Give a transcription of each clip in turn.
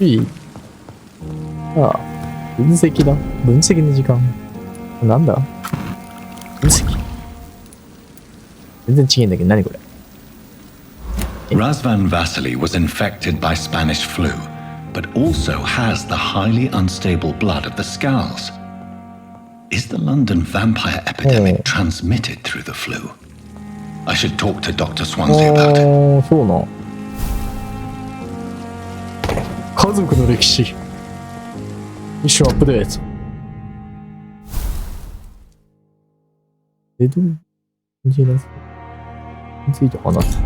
いい。ああ、分析だ。分析の時間。なんだ分析。全然違えんだけど、何これ。Razvan Vasily was infected by Spanish flu, but also has the highly unstable blood of the Scals. Is the London vampire epidemic transmitted through the flu? I should talk to Dr. Swansea about it. そうな。家族の歴史。一緒アップデート。どうについて話す。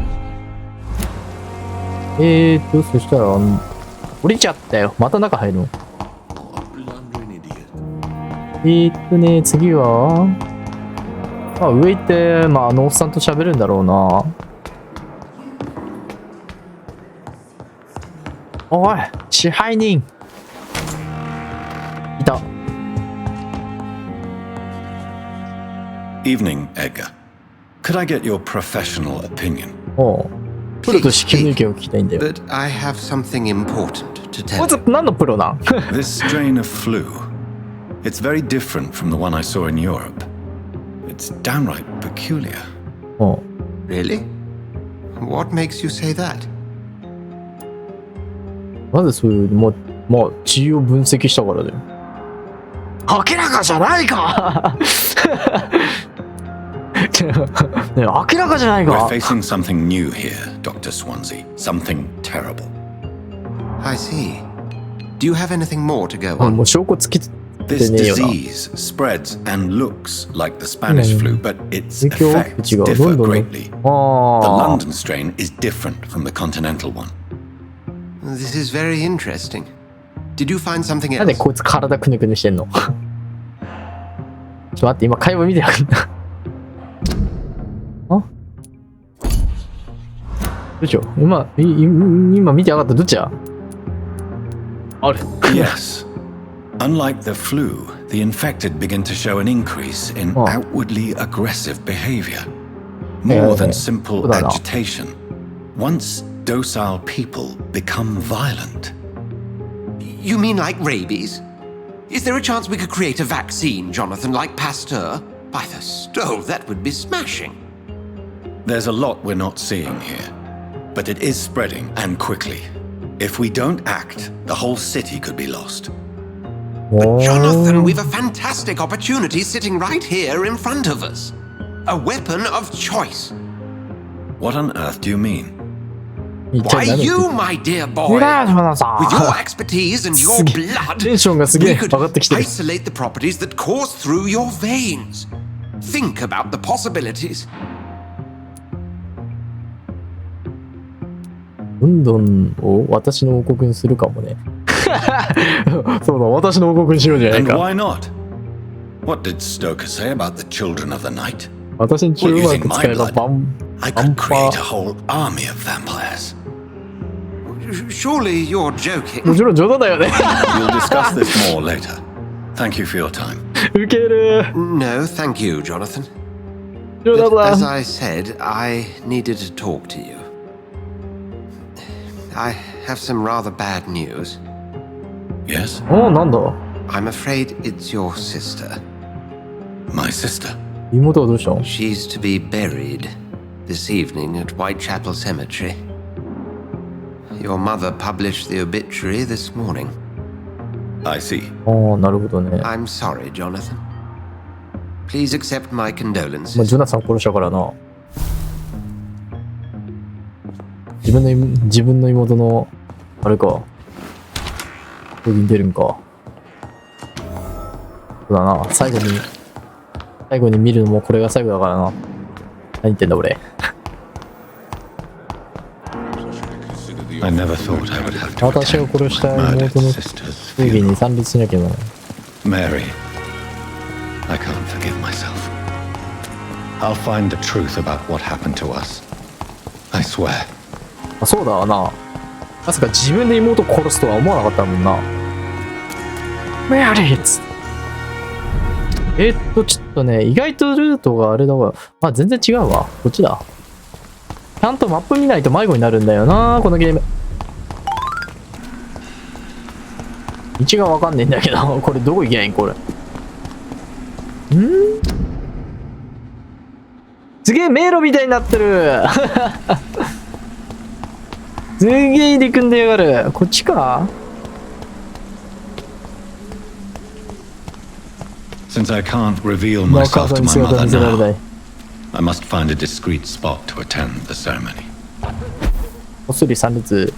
そしたら、降りちゃったよ。また中入るの。次は、上行って、あのおっさんと喋るんだろうな。おい、支配人。いた。Evening, Edgar. Could I get your professional opinion? プロとして君の意見を聞きたいんだよ。But I have something important to tell you. こいつ何のプロなん？ This strain of flu, it's very different from the one I saw in Europe. It's downright peculiar. Really? What makes you say that? なぜそういう、血を分析したからだよ。明らかじゃないかね、明らかじゃないか。 We're facing something new here, Dr. Swansea. Something terrible. I see. Do you have anything more to go on? もう証拠つき This disease spreads and looks like the Spanish flu, but its effects differ greatly. The London strain is different from the continental one. This is very interesting. Did you find something else? なんでこいつ体くねくねしてんのちょっと待って、今会話見てなかった。どっちよ今見てなかった。どっちやあれ Yes. Unlike the flu, the infected begin to show an increase in outwardly aggressive behavior. More than simple agitation. Once docile people become violent. You mean like rabies? Is there a chance we could create a vaccine, Jonathan, like Pasteur? By the stove, that would be smashing. There's a lot we're not seeing here, but it is spreading and quickly. If we don't act, the whole city could be lost. But Jonathan, we've a fantastic opportunity sitting right here in front of us. A weapon of choice. What on earth do you mean? Why you, my dear boy? With your expertise and your blood, we could isolate the properties that course through your veins. Think about the possibilities. ロンドンを私の王国にするかもね。そうだ、私の王国にしようじゃないか。And why not? What did Stoker say about the children of the night? 私に中うまく使えばI could create a whole army of vampires. Surely you're joking. もちろん冗談だよね。We'll discuss this more later. Thank you for your time. ウケる。No, thank you, Jonathan. 冗談 But だ。 as I said, I needed to talk to you. I have some rather bad news. Yes? なんだ I'm afraid it's your sister. My sister. 妹はどうしたの She's to be buried this evening at Whitechapel Cemetery. Your mother published the obituary this morning. I see. なるほどね。I'm sorry, Jonathan. Please accept my ジ condolences. ョナサン殺したからな。自分の妹のあれか。ここに出るんか。そうだな。最後に見るのもこれが最後だからな。何言ってんだ俺。I never thought I would have to 私を殺した妹の葬儀に参列しなきゃな。Mary, I can't forgive myself. I'll find the truth about what happened to us. I swear. そうだわな。まさか自分で妹を殺すとは思わなかったもんな。メアリーっつって。ちょっとね、意外とルートがあれだわ。全然違うわ。こっちだ。ちゃんとマップ見ないと迷子になるんだよな、このゲーム。道がわかんねえんだけど、これどこ行けないんこれ。すげえ迷路みたいになってるすげえ入り組んでやがる。こっちか。 Since I can't reveal myself to my mother now, I must find a discreet spot to attend the ceremony. こっそり参列。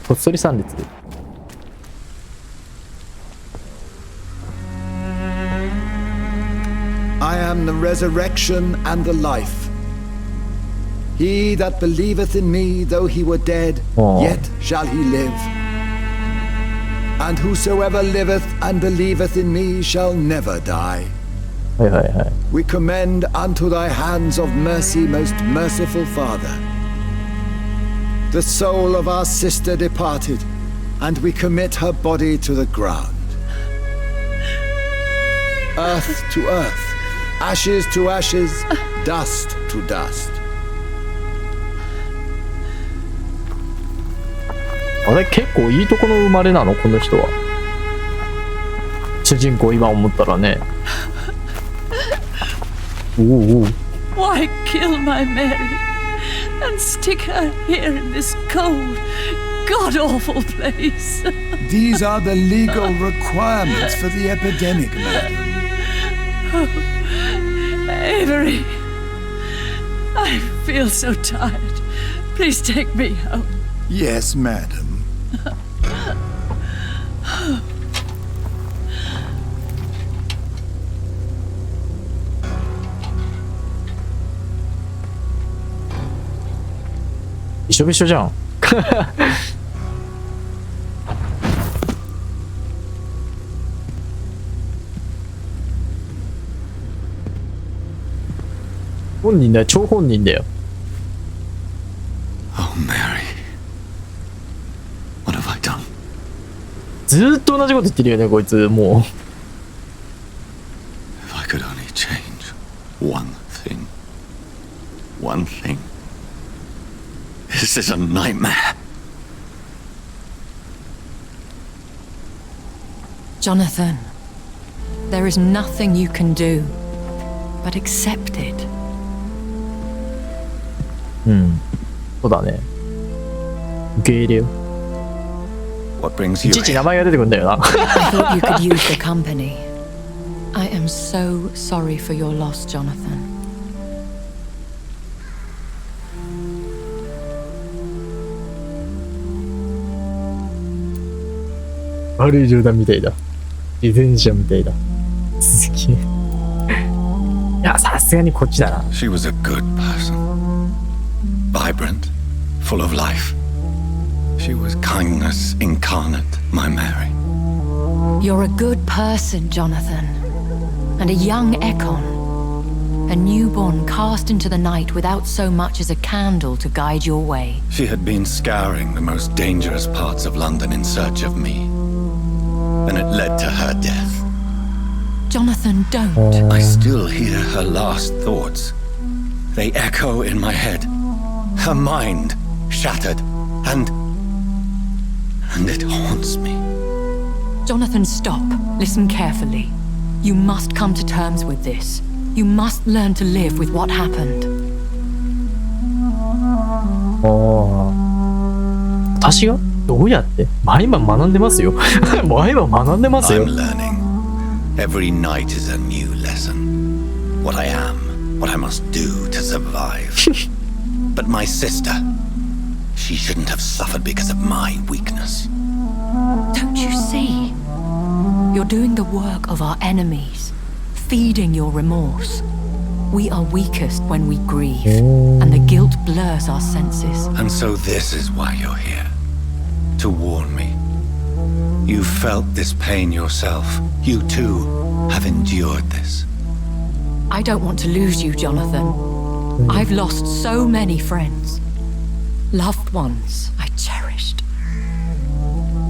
こっそり参列。I am the resurrection and the life. He that believeth in me, though he were dead, yet shall he live. And whosoever liveth and believeth in me shall never die. We commend unto thy hands of mercy, most merciful Father, the soul of our sister departed, and we commit her body to the ground. Earth to earth, ashes to ashes, dust to dust. あれ結構いいとこの生まれなのこの人は。主人公今思ったらね。おうおう。 Why kill my Mary and stick her here in this cold, god-awful place? These are the legal requirements for the epidemic, madam. Oh, Avery, I feel so tired. Please take me home. Yes, madam. びしょびしょじゃん。本人だよ、超本人だよ。Oh, Mary. What have I done? ずーっと同じこと言ってるよね、こいつ、もう。If I could only change one thing. One thing. This is a nightmare. Jonathan, there is nothing you can do but accept it. うん。そうだね。受け入れよ。 What brings い you ちいち here? 名前が出てくるんだよな。 I thought you could use the company. I am so sorry for your loss, Jonathan. 悪い冗談みたいだ。自転車みたいだ。すげえ。いや、さすがにこっちだな。 She was a good person. Vibrant, full of life. She was kindness incarnate, my Mary. You're a good person, Jonathan. And a young Ekon. A newborn cast into the night without so much as a candle to guide your way. She had been scouring the most dangerous parts of London in search of me. And it led to her death. Jonathan, don't. I still hear her last thoughts. They echo in my head. Her mind shattered, and it haunts me. Jonathan, stop. Listen carefully. You must come to terms with this. You must learn to live with what happened. 私がどうやって毎晩学んでますよ。毎晩学んでますよ。 I'm learning. Every night is a new lesson. What I am, what I must do to survive. But my sister, she shouldn't have suffered because of my weakness. Don't you see? You're doing the work of our enemies, feeding your remorse. We are weakest when we grieve, and the guilt blurs our senses. And so this is why you're here. To warn me. You felt this pain yourself. You too have endured this. I don't want to lose you, Jonathan. I've lost so many friends. Loved ones I cherished.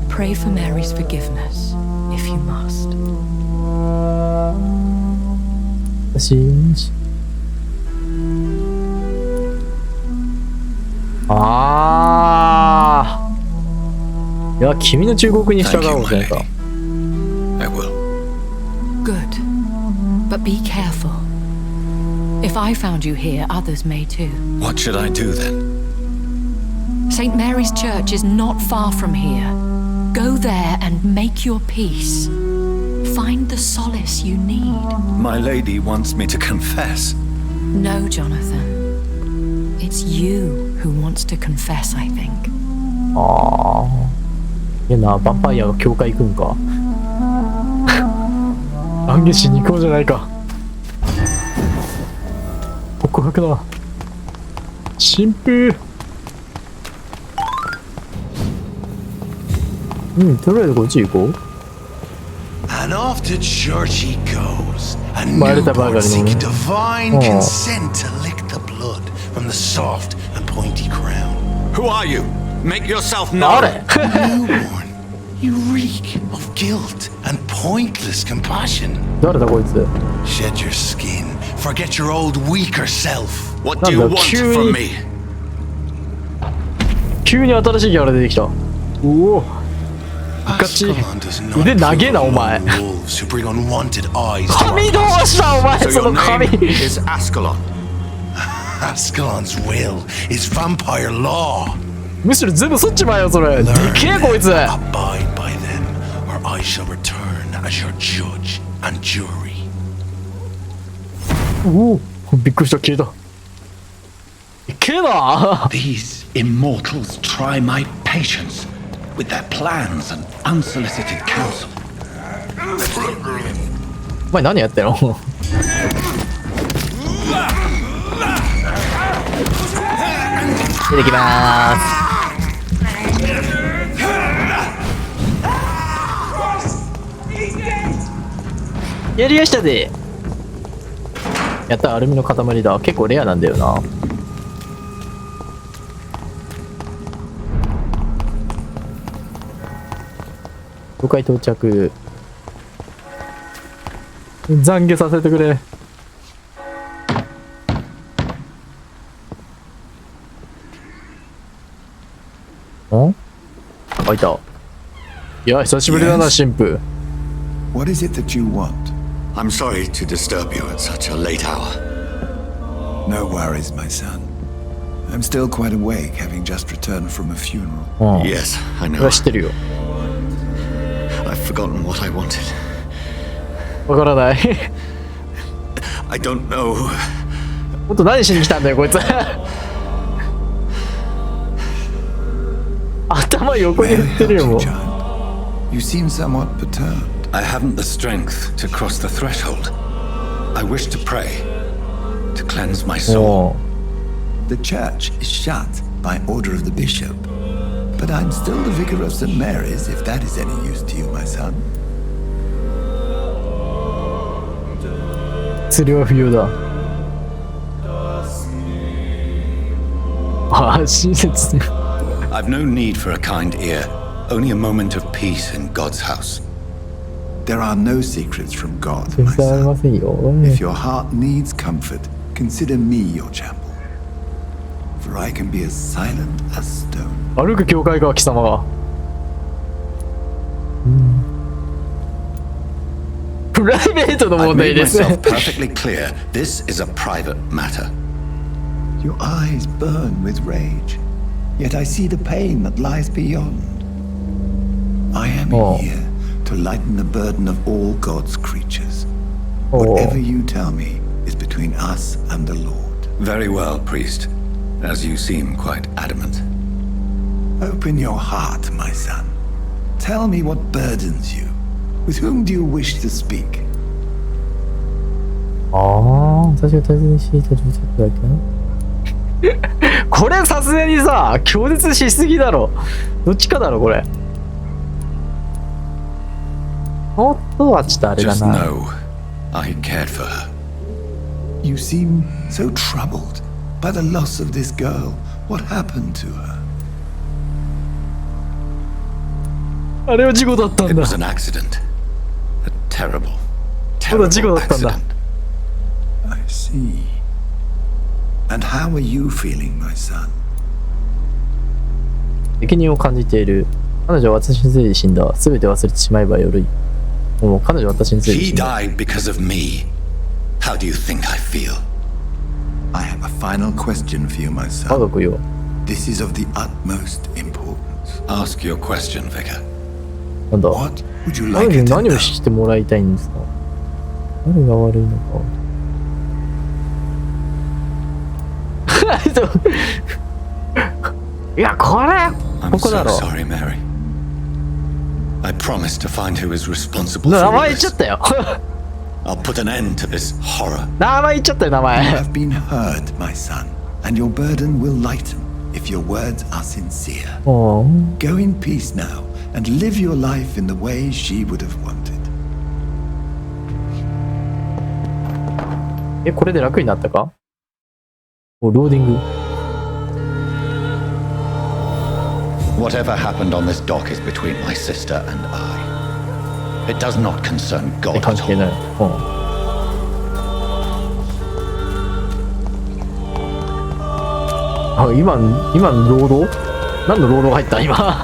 Pray for Mary's forgiveness, if you must. 私あいや、君の忠告に従おうじゃないか。I will. Good. But be careful. If I found you here, others may too. What should I do then? St. Mary's Church is not far from here. Go there and make your peace. Find the solace you need. My lady wants me to confess. No, Jonathan. It's you who wants to confess, I think. ああ。いやな、ヴァンパイアが教会行くんか。暗月しに行こうじゃないか。告白だ。神父。とりあえずこっち行こう。And off to church he goes. A newborn seeking divine consent to lick the blood from the soft and pointy crown. Who are you? Make yourself known. Newborn, you reek of guilt and pointless compassion. 誰だこいつ。 Shed your skin. Forget your old weaker self. What do you want from me? 急に新しいキャラ出てきた。おお。ガチ。腕長えなお前。髪どうしたお前その髪。Is Ascalon. Ascalon's will is vampire law. むしろ全部そっちまえよそれ。でけえこいつ。Abide by them, or I shall return as your judge and jury. おお、びっくりした、消えた。でけえな。These immortals try my patience with their plans and unsolicited counsel. お前何やってんの。出てきまーす。やりましたで。やった、アルミの塊だ。結構レアなんだよな。5階到着。懺悔させてくれ。ん？開いた。いや、久しぶりだな、神父。What is it that you want? I'm sorry to disturb you at such a late hour. No worries, my son. I'm still quite awake, having just returned from a funeral. Yes, I know. 知ってるよ。I've forgotten what I wanted. わからない。I don't know. もっと何しに来たんだよ、こいつ。頭横に振ってるよ、もう。You seem somewhat perturbed. I haven't the strength to cross the threshold. I wish to pray, to cleanse my soul. The church is shut by order of the bishop. But I'm still the vicar of St. Mary's, if that is any use to you, my son. 釣りは不要だ。ああ、親切。I've no need for a kind ear, only a moment of peace in God's house. There are no secrets from God, my son. If your heart needs comfort, consider me your chapel. For I can be as silent as stone. 歩く教会か、貴様が。プライベートの問題です。 I've made myself perfectly clear. This is a private matter. Your eyes burn with rage, yet I see the pain that lies beyond. I am here to lighten the burden of all God's creatures. Whatever you tell me is between us and the Lord. Very well, priest, as you seem quite adamant. Open your heart, my son. Tell me what burdens you. With whom do you wish to speak? ああ、私が大切にしていた女性だけな。これさすがにさ、拒絶しすぎだろ。どっちかだろこれ。おっとはちょっとあれだな。 Just know, I cared for her. You seem so troubled by the loss of this girl. What happened to her? あれは事故だったん It だ。 was an accident. A terrible, まだ事故 terrible だったんだ。 accident. I see. And how are you feeling, my son? 責任を感じている。彼女は私のせいで死んだ。すべて忘れてしまえばよろい。もう彼女は私のせいで死 He んだ。 died because of me. How do you think I feel? I have a final question for you, my 家 son. 族よ。 This is of the utmost importance. Ask your question, Vicar. なんだ。 What would you 彼 like 女 her に to 何を know? してもらいたいんですか？何が悪いのか。いや、これ I'm ここだ so ろ。 sorry, Mary. I promised to find who is responsible 名 for 前 all 言っちゃ this. ったよ。 I'll put an end to this horror. 名前言っちゃったよ、名 You 前。 have been heard, my son, and your burden will lighten if your words are sincere. おー Go in peace now and live your life in the way she would have wanted. これで楽になったか？お、ローディング。 Whatever happened on this dock is between my sister and I. It does not concern God 関 at 係ない all.。あ、今の労働？何の労働が入った今。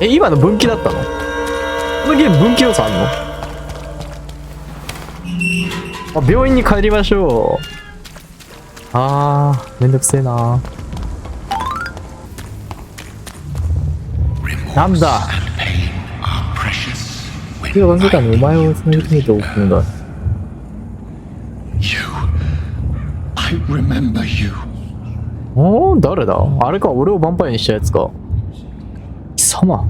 今の分岐だったの？このゲーム分岐要素あんの？あ、病院に帰りましょう。めんどくせえな。なんだ。ではわずかにお前をつなぎ止めておくのだ。I remember you. おー、誰だ？あれか、俺をヴァンパイアにしたやつか。貴様。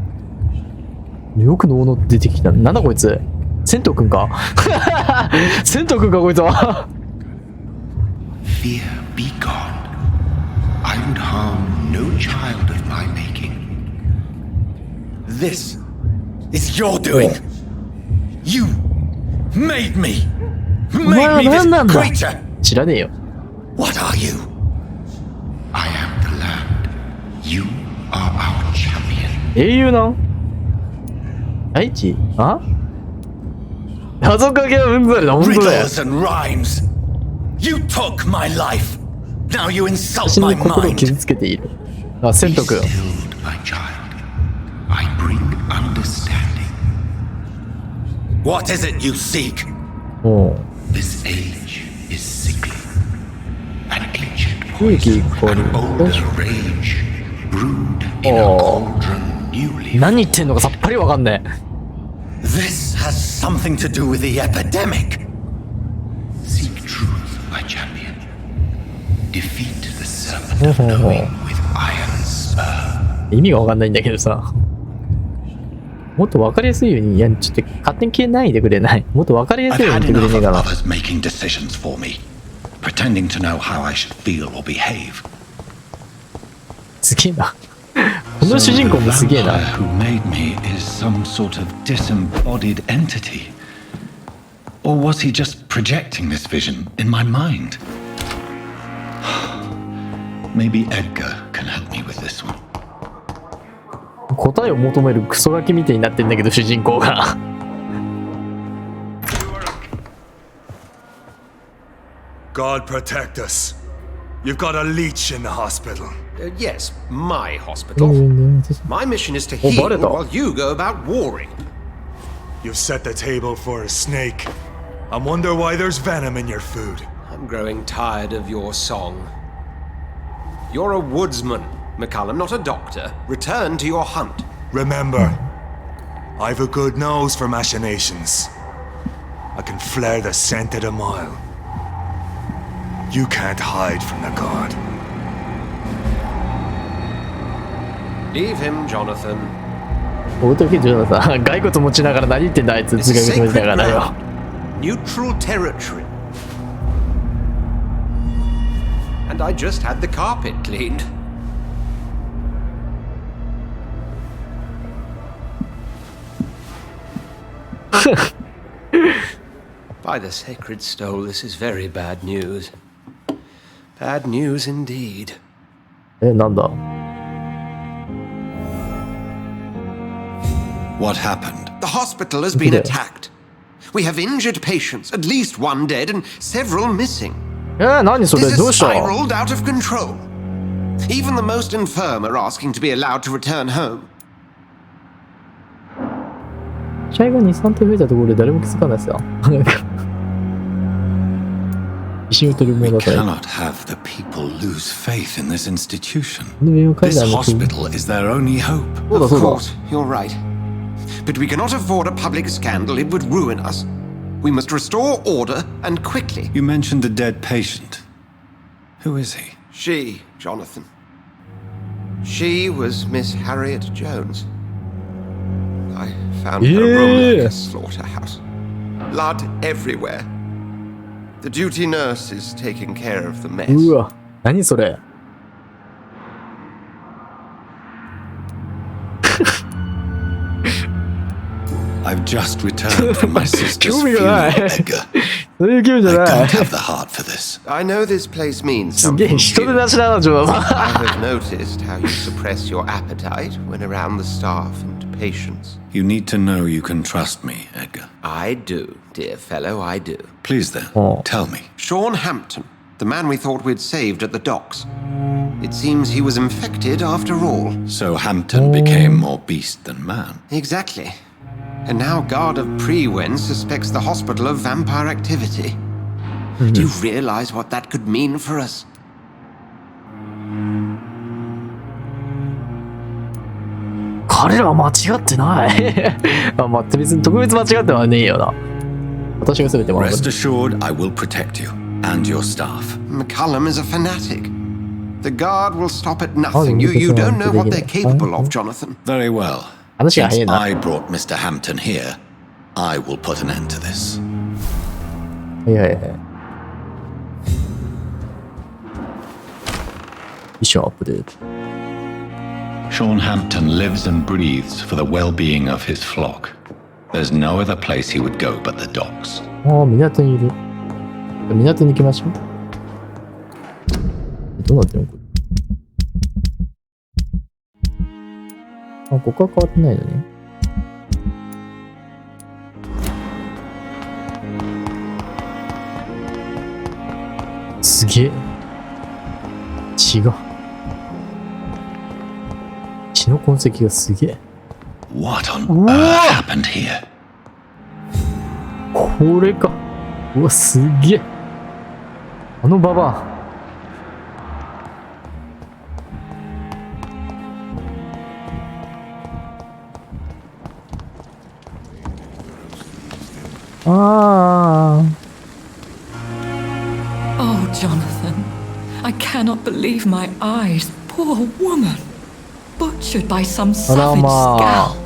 よくの出てきた。なんだこいつ。銭湯くんか銭湯くんかこいつは。Fear be gone. I would harm no child of my making. This is your doing. You made me. Made me this creature. 知らねえよ。 What are you? I am the land. You are our champion. 英雄なん？愛知？あ？謎かけはうんざりだ、ほんとだよ。 Riddles and rhymes. You took my life. Now you insult 私 my の心を mind. 傷つけている。あ、セント君。 Be stilled, my child. I bring understanding. What is it you seek? おう。 This age is sickly. An ancient 勇気 poison, こ an れ。 older rage, brewed in a cauldron newly. 何言ってんのかさっぱりわかんね This has something to do with the epidemic. Seek truth, my champion. Defeat the serpent of knowing with iron spur. え。意味がわかんないんだけどさ。もっとわかりやすいように、いや、ちょっと勝手に消えないでくれない。もっとわかりや I've すいように had 言ってくれ enough ねえ of かな。 others making decisions for me, pretending to know how I should feel or behave. すげえな。この主人公もすげえ So な。 the vampire who made me is some sort of disembodied entity. Or was he just projecting this vision in my mind? Maybe Edgar can help me with this one. 答えを求めるクソガキみたいになってんだけど、主人公が。God protect us. You've got a leech in the hospital. Yes, my hospital. My mission is to heal while you go about warring. You've set the table for a snake. I wonder why there's venom in your food. I'm growing tired of your song. You're a woodsman, McCallum, not a doctor. Return to your hunt. Remember, I've a good nose for machinations. I can flare the scent at a mile. You can't hide from the god. Leave him, Jonathan. 大時ジョナサン、骸骨持ちながら何言ってんだあいつ、 It's 頭蓋骨持ちながらよ。 Neutral territory. And I just had the carpet cleaned. By the sacred stole, this is very bad news. Bad news indeed. なんだ What happened? The hospital has been attacked. We have injured patients, at least one dead and several missing. 何それ This どう has した spiraled out of control. Even the most infirm are asking to be allowed to return home. 試合が2、3点増えたところで誰も気づかないですよ。自信を取るもの We だから。 cannot have the people lose faith in this institution. この病院を彼 This らの hospital is their only hope. そうだ Of そうだ。 course, you're right. But we cannot afford a public scandal. It would ruin us. We must restore order and quickly. You mentioned a dead patient. Who is he? She, Jonathan. She was Miss Harriet Jones. I found her room like a slaughterhouse. Blood everywhere. The duty nurse is taking care of the mess. うわ、何それ。I've just returned from my sister's 興味 funeral, がない。 Edgar. そういう気分じ I ゃない。 don't have the heart for this. I know this place means すげえ something 人 to 手 you. 出しだな、ジョナサン。 I have noticed how you suppress your appetite when around the staff and patients. You need to know you can trust me, Edgar. I do, dear fellow, I do. Please then, Oh. tell me. Sean Hampton, the man we thought we'd saved at the docks. It seems he was infected after all. So Hampton became more beast than man. Exactly. And now Guard of Prewen suspects the hospital of vampire activity. Do you realize what that could mean for us? 彼らは間違ってない。あ、まあ、別に特別間違ってはねえよな。私が全て守る。 Rest assured, I will protect you and your staff. McCullum is a fanatic. The Guard will stop at nothing. You don't know what they're capable of, Jonathan. Very well. 話が Since 早いな。 I brought Mr. Hampton here, I will put an end to this. はいはいはい。ミッションアップデート。 Sean Hampton lives and breathes for the well-being of his flock. There's no other place he would go but the docks. ああ、港にいる。港に行きましょう。どうなってるのこれ。あ、ここは変わってないのね。すげえ。血が。血の痕跡がすげえ。 What on earth happened here? これか。うわ、すげえ。あのババア。ああ。 Oh, Jonathan, I cannot believe my eyes. Poor woman. Butchered by some savage scowl.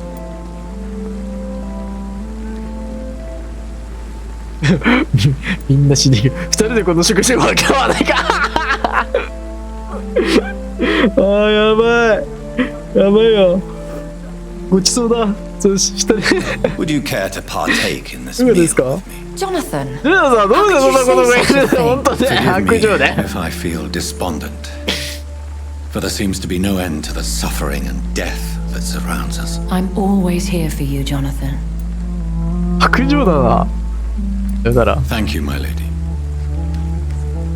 みんな死んでいる。二人でこの食事を分け合わないか。ああ、やばい。やばいよ。ごちそうだ。そうし、二人。Would you care to partake in this いかが meal ですか。 Jonathan, ジョナさん、どうしてそんなことが言うの。本当ね、 Forgive 白 me 状ね。 if I feel despondent, for there seems to be no end to the suffering and death that surrounds us. I'm always here for you, Jonathan. 白状だな。だから、 Thank you, my lady.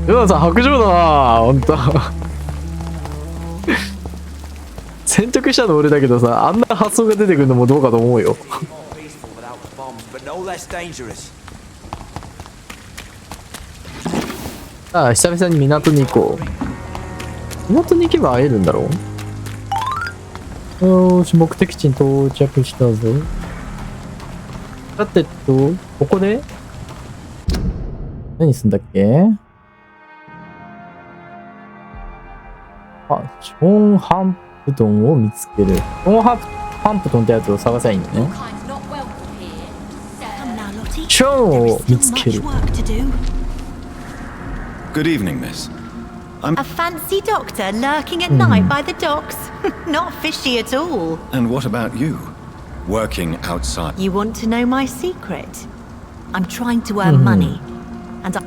ジョナさん、白状だな。本当。選択したの俺だけどさ、あんな発想が出てくるのもどうかと思うよ。ああ、久々に港に行こう。港に行けば会えるんだろう。よーし、目的地に到着したぞ。さてここで何すんだっけ。あ、ショーン・ハンプトンを見つける。ショーン・ハンプトンってやつを探せばいいんだね。ショーンを見つける。Good evening, miss. A fancy doctor lurking at night by the docks? Not fishy at all. And what about you? Working outside. You want to know my secret? I'm trying to earn money. And I... い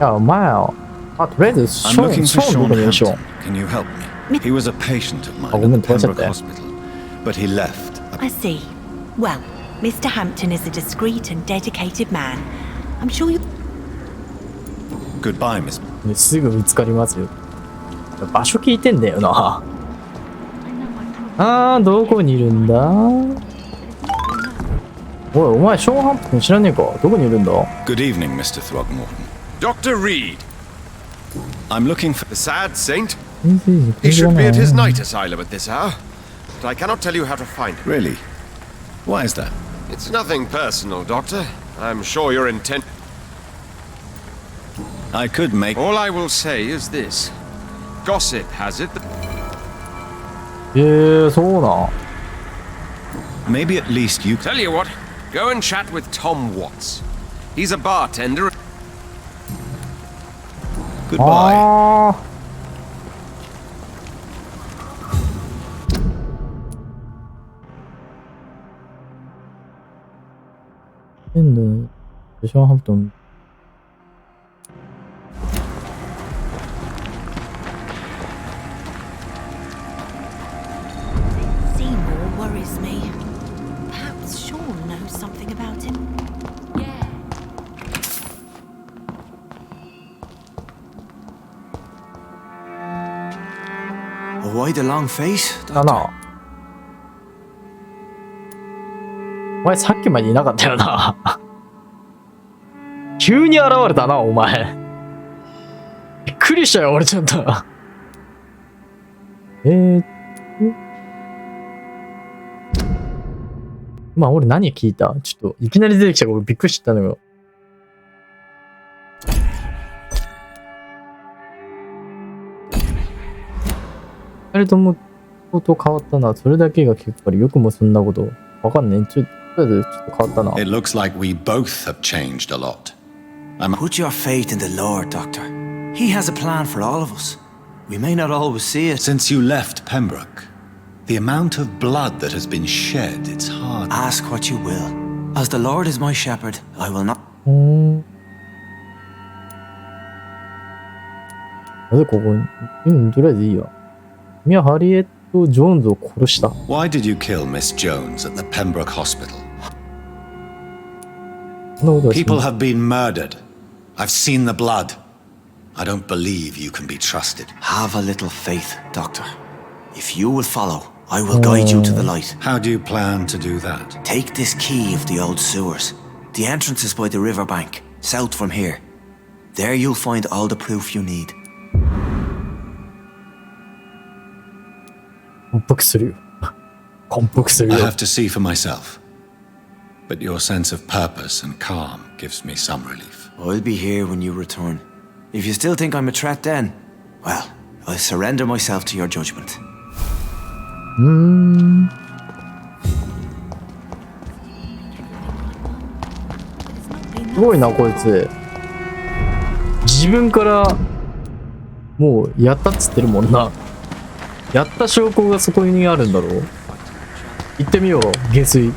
や、お前よ。あ、とりあえず、シ I'm ョーン、 looking ショ for ーン Sean どこにいるショーン。 Hampton. Can you help me? He was a patient of mine Oh, at woman, the Pembroke there. Hospital, but he left. I see. Well, Mr. Hampton is a discreet and dedicated man. I'm sure you... Goodbye, miss. ね、すぐ見つかりますよ。場所聞いてんだよな。どこにいるんだ。おい、お前ショーンハンプトン知らねえか。どこにいるんだ。 Good evening, Mr. Throgmorton. Dr. Reed. I'm looking for The sad saint. He should be at his night asylum at this hour. But I cannot tell you how to find him. Really? Why is that? It's nothing personal, Doctor. I'm sure your intent... I could make... All I will say is this. Gossip has it that...そうなん。 Maybe at least you... Tell you what, go and chat with Tom Watts. He's a bartender. Goodbye. ショーンハンプトン。Worries me. Perhaps Sean knows something about him. Yeah. Why the long face? だな。お前さっきまでいなかったよな。急に現れたな、お前。びっくりしたよ、俺ちょっと。まあ俺何聞いた？ちょっといきなり出てきたからびっくりしちゃったんだけど。二人ともこと変わったな。それだけが結構よくもそんなことわかんねえ。とりあえずちょっと変わったな。 It looks like we both have changed a lot. Put your faith in the Lord, Doctor. He has a plan for all of us. We may not always see it. Since you left Pembroke, the amount of blood that has been shed, it's hard. Ask what you will. As the Lord is my shepherd, I will not. なぜここに？とりあえずいいわ。君はハリエット・ジョーンズを殺した。Why did you kill Miss Jones at the Pembroke Hospital? People have been murdered. I've seen the blood. I don't believe you can be trusted. Have a little faith, Doctor. If you will follow, I will guide you to the light. How do you plan to do that? Take this key of the old sewers. The entrance is by the riverbank, south from here. There you'll find all the proof you need. 感服するよ。感服する I よ。 have to see for myself. But your sense of purpose and calm gives me some relief. I'll be here when you return. If you still think I'm a threat then, well, I'll surrender myself to your judgment. すごいなこいつ。自分からもうやったっつってるもんな。やった証拠がそこにあるんだろう。行ってみよう下水。